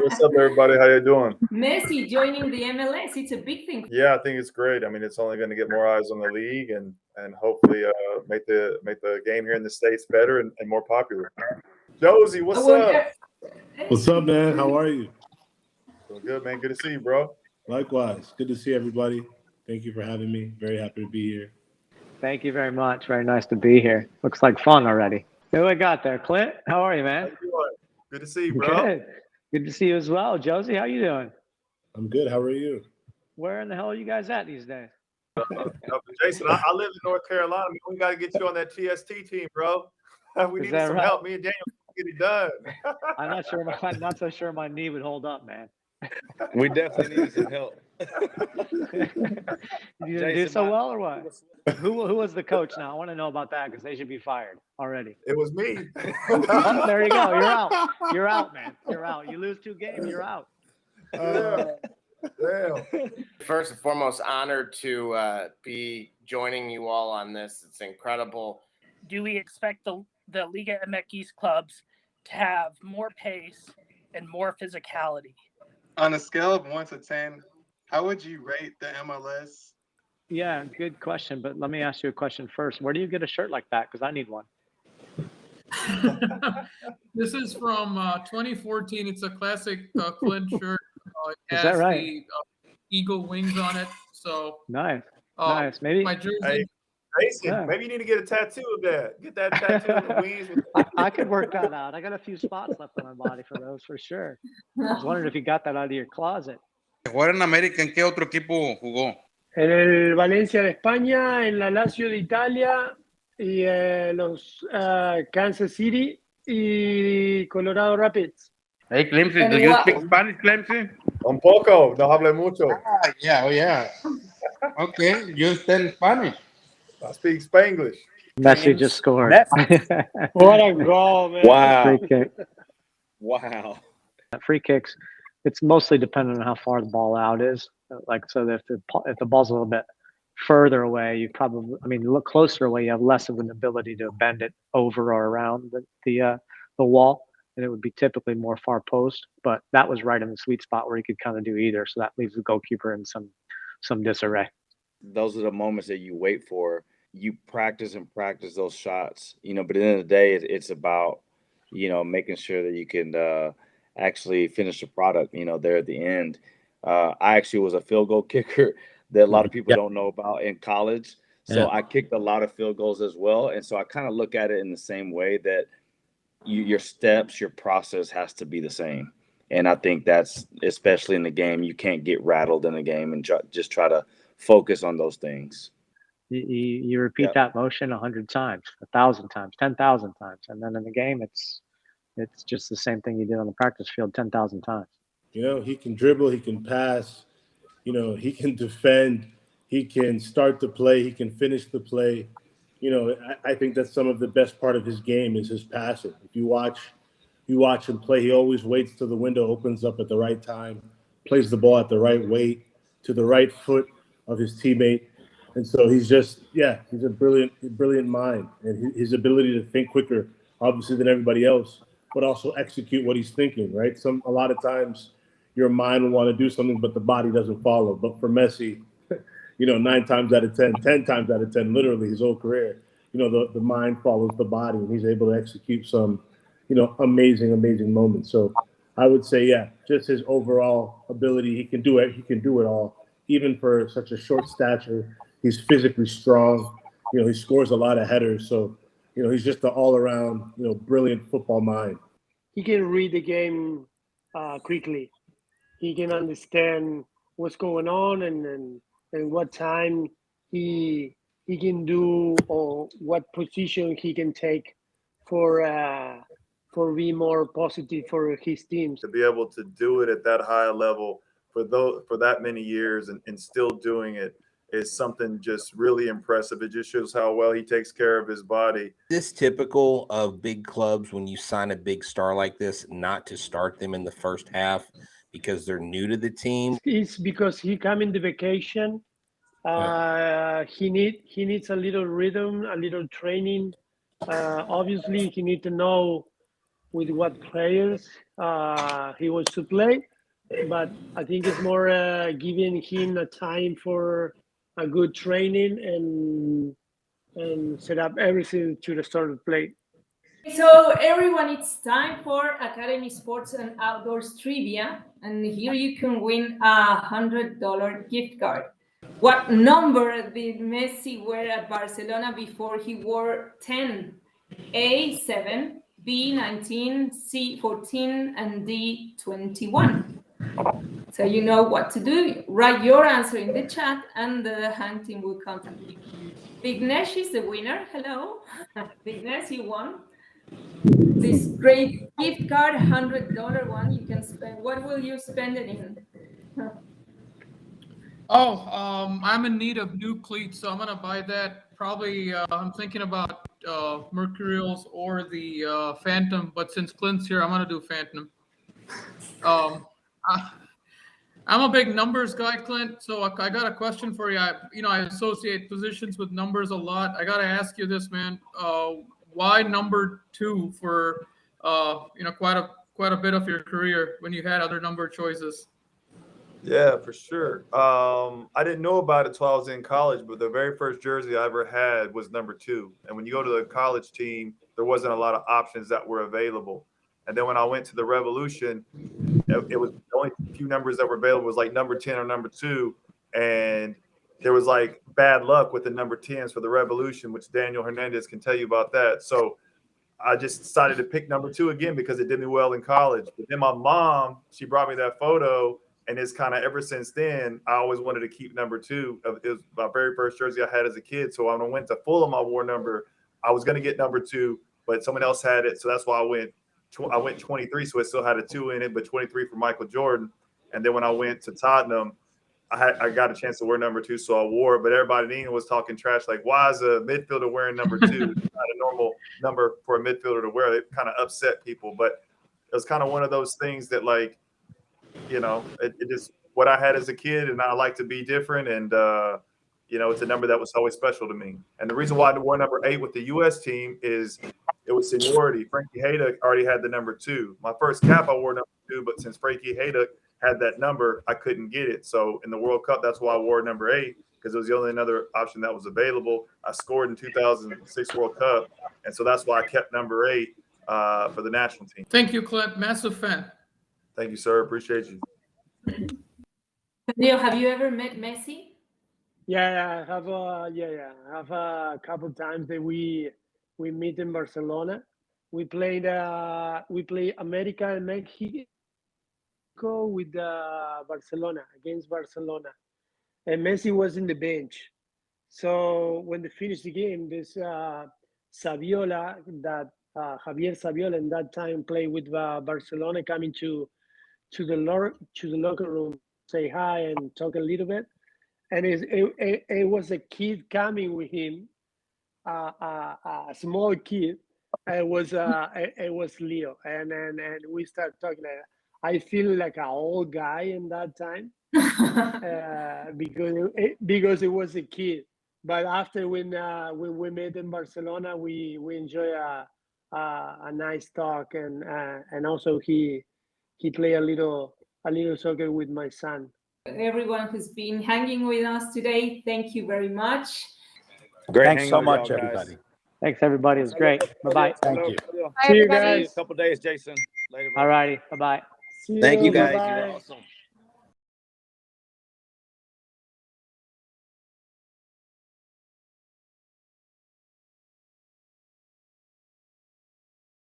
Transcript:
what's up, everybody? How you doing? Messi joining the MLS. It's a big thing. Yeah, I think it's great. I mean, it's only going to get more eyes on the league and hopefully make the game here in the States better and more popular. Jozy, what's up? What's up, man? How are you? Doing good, man. Good to see you, bro. Likewise. Good to see everybody. Thank you for having me. Very happy to be here. Thank you very much. Very nice to be here. Looks like fun already. Who we got there? Clint, how are you, man? How you doing? Good to see you, bro. Good to see you as well. Jozy, how you doing? I'm good. How are you? Where in the hell are you guys at these days? Jason, I live in North Carolina. We got to get you on that TST team, bro. We need some help. Me and Daniel get it done. I'm not so sure my knee would hold up, man. We definitely need some help. You didn't do so well or what? Who was the coach now? I want to know about that because they should be fired already. It was me. Oh, there you go. You're out. You're out, man. You're out. You lose 2 games, you're out. Damn. First and foremost, honored to be joining you all on this. It's incredible. Do we expect the Liga MX clubs to have more pace and more physicality? On a scale of 1 to 10, how would you rate the MLS? Yeah, good question. But let me ask you a question first. Where do you get a shirt like that? Because I need one. This is from 2014. It's a classic Clint shirt. It has Is that right? the eagle wings on it. So nice. Nice. Maybe my jersey. Hey, Jason, maybe you need to get a tattoo of that. Get that tattoo of the wings. I could work that out. I got a few spots left on my body for those, for sure. I was wondering if you got that out of your closet. ¿Jugar en América? ¿En qué otro equipo jugó? En el Valencia de España, en la Lazio de Italia y los Kansas City y Colorado Rapids. Hey, Clemson, do you speak Spanish, Clemson? Un poco, no hablo mucho. Yeah. Okay, you speak Spanish. I speak Spanglish. Messi just scored. What a goal, man. Wow. Free kick. Wow. Free kicks, it's mostly dependent on how far the ball out is. Like, so if the ball's a little bit further away, you look closer away, you have less of an ability to bend it over or around the wall, and it would be typically more far post. But that was right in the sweet spot where you could kind of do either. So that leaves the goalkeeper in some disarray. Those are the moments that you wait for. You practice those shots, but at the end of the day, it's about, making sure that you can actually finish the product, there at the end. I actually was a field goal kicker that a lot of people don't know about in college. So I kicked a lot of field goals as well. And so I kind of look at it in the same way that your steps, your process has to be the same. And I think that's, especially in the game, you can't get rattled in the game and just try to focus on those things. You repeat that motion 100 times, 1,000 times, 10,000 times. And then in the game, it's just the same thing you did on the practice field 10,000 times. He can dribble, he can pass, he can defend, he can start the play, he can finish the play. I think that's some of the best part of his game is his passing. If you watch him play, he always waits till the window opens up at the right time, plays the ball at the right weight, to the right foot of his teammate. And so he's a brilliant mind. And his ability to think quicker, obviously, than everybody else, but also execute what he's thinking, right? A lot of times your mind will want to do something, but the body doesn't follow. But for Messi, 9 times out of 10, 10 times out of 10, literally his whole career, the mind follows the body, and he's able to execute some, amazing moments. So I would say, just his overall ability, he can do it. He can do it all, even for such a short stature. He's physically strong. He scores a lot of headers. So, he's just an all-around, brilliant football mind. He can read the game quickly. He can understand what's going on and what time he can do or what position he can take for be more positive for his teams. To be able to do it at that high level for that many years and still doing it is something just really impressive. It just shows how well he takes care of his body. Is this typical of big clubs when you sign a big star like this, not to start them in the first half because they're new to the team? It's because he come in the vacation. He needs a little rhythm, a little training. Obviously, he need to know what players he wants to play. But I think it's more giving him a time for a good training and set up everything to the start of play. So everyone, it's time for Academy Sports and Outdoors Trivia, and here you can win $100 gift card. What number did Messi wear at Barcelona before he wore 10? A 7, B 19, C 14, and D 21. So you know what to do. Write your answer in the chat, and the hand team will contact you. Vignesh is the winner. Hello, Vignesh, you won this great gift card, $100 one. You can spend. What will you spend it in? I'm in need of new cleats, so I'm gonna buy that. Probably, I'm thinking about Mercurials or the Phantom, but since Clint's here, I'm gonna do Phantom. I'm a big numbers guy, Clint. So I got a question for you. I associate positions with numbers a lot. I gotta ask you this, man. Why number 2 for quite a bit of your career when you had other number choices? Yeah, for sure. I didn't know about it till I was in college, but the very first jersey I ever had was number 2. And when you go to the college team, there wasn't a lot of options that were available. And then when I went to the Revolution, it was the only few numbers that were available was like number 10 or number 2. And there was like bad luck with the number 10s for the Revolution, which Daniel Hernandez can tell you about that. So I just decided to pick number 2 again because it did me well in college. But then my mom, she brought me that photo. And it's kind of ever since then, I always wanted to keep number 2. It was my very first jersey I had as a kid. So when I went to Fulham, I wore number. I was going to get number 2, but someone else had it. So that's why I went 23. So it still had a 2 in it, but 23 for Michael Jordan. And then when I went to Tottenham, I got a chance to wear number 2, so I wore it. But everybody in England was talking trash, like, why is a midfielder wearing number 2? It's not a normal number for a midfielder to wear. It kind of upset people. But it was kind of one of those things that, like, it is what I had as a kid, and I like to be different. And, it's a number that was always special to me. And the reason why I wore number 8 with the U.S. team is it was seniority. Frankie Haydock already had the number 2. My first cap, I wore number 2, but since Frankie Haydock had that number, I couldn't get it. So in the World Cup, that's why I wore number 8, because it was the only another option that was available. I scored in 2006 World Cup, and so that's why I kept number 8 for the national team. Thank you, Clint. Massive fan. Thank you, sir. Appreciate you. Leo, have you ever met Messi? Yeah, I have. I have a couple times that we meet in Barcelona. We played America and Mexico with Barcelona, against Barcelona, and Messi was in the bench. So when they finished the game, this Saviola, that Javier Saviola in that time played with Barcelona, coming to the locker room, say hi and talk a little bit. And it was a kid coming with him, a small kid. It was Leo, and we started talking. I feel like an old guy in that time because it was a kid. But after when we met in Barcelona, we enjoy a nice talk, and also he played a little soccer with my son. Everyone who's been hanging with us today, thank you very much. Great. Thanks so much, everybody. Thanks, everybody. It was great. Bye-bye. Thank you. See you guys. A couple days, Jason. Later. All righty. Bye-bye. See Thank you, Bye-bye. guys. You're awesome.